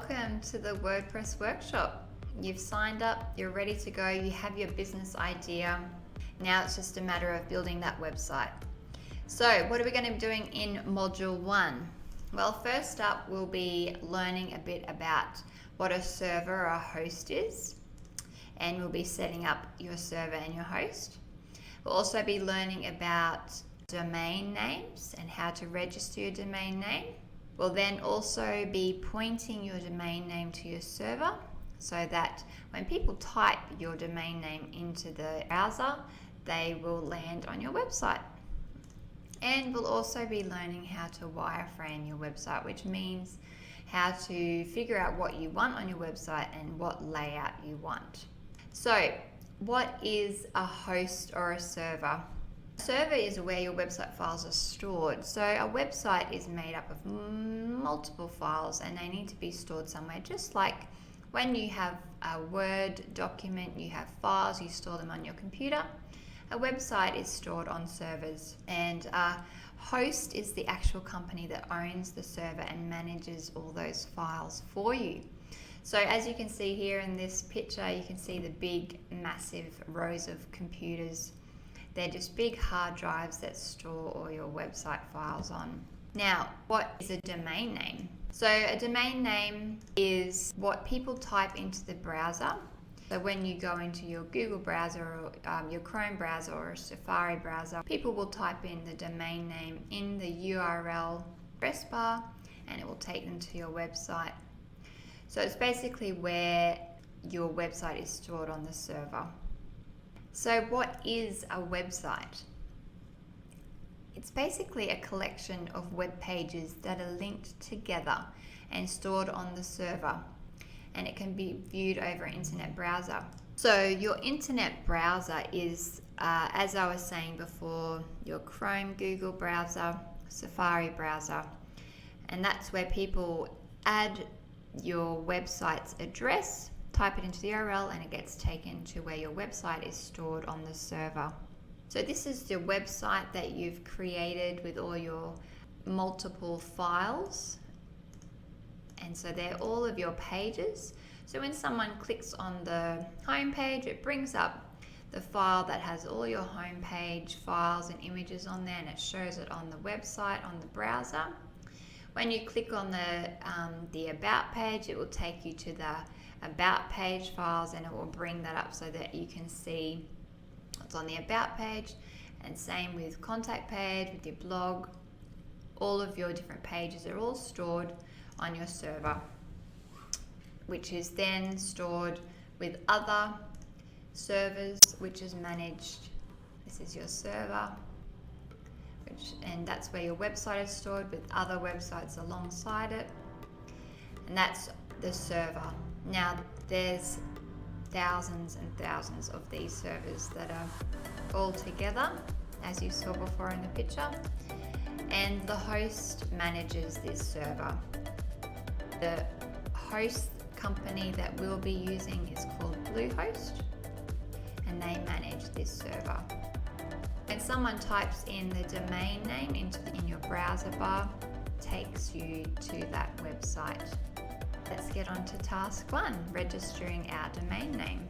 welcome to the WordPress workshop. You've signed up, you're ready to go, you have your business idea. Now it's just a matter of building that website. So what are we going to be doing in module 1? Well, first up we'll be learning a bit about what a server or a host is, and we'll be setting up your server and your host. We'll also be learning about domain names and how to register your domain name. We'll then also be pointing your domain name to your server so that when people type your domain name into the browser, they will land on your website. And we'll also be learning how to wireframe your website, which means how to figure out what you want on your website and what layout you want. So, what is a host or a server? A server is where your website files are stored. So a website is made up of multiple files and they need to be stored somewhere. Just like when you have a Word document, you have files, you store them on your computer. A website is stored on servers, and a host is the actual company that owns the server and manages all those files for you. So as you can see here in this picture, you can see the big massive rows of computers. They're just big hard drives that store all your website files on. Now, what is a domain name? So a domain name is what people type into the browser. So when you go into your Google browser or your Chrome browser or Safari browser, people will type in the domain name in the URL address bar and it will take them to your website. So it's basically where your website is stored on the server. So what is a website? It's basically a collection of web pages that are linked together and stored on the server, and it can be viewed over an internet browser. So your internet browser is, as I was saying before, your Chrome, Google browser, Safari browser, and that's where people add your website's address, type it into the URL, and it gets taken to where your website is stored on the server. So this is your website that you've created with all your multiple files, and so they're all of your pages. So when someone clicks on the home page, it brings up the file that has all your home page files and images on there, and it shows it on the website on the browser. When you click on the About page, it will take you to the About page files, and it will bring that up so that you can see what's on the About page. And same with Contact page, with your blog. All of your different pages are all stored on your server, which is then stored with other servers, which is managed. This is your server. And that's where your website is stored with other websites alongside it, and that's the server. Now there's thousands and thousands of these servers that are all together, as you saw before in the picture, and the host manages this server. The host company that we'll be using is called Bluehost, and they manage this server. When someone types in the domain name in your browser bar, it takes you to that website. Let's get on to task 1, registering our domain name.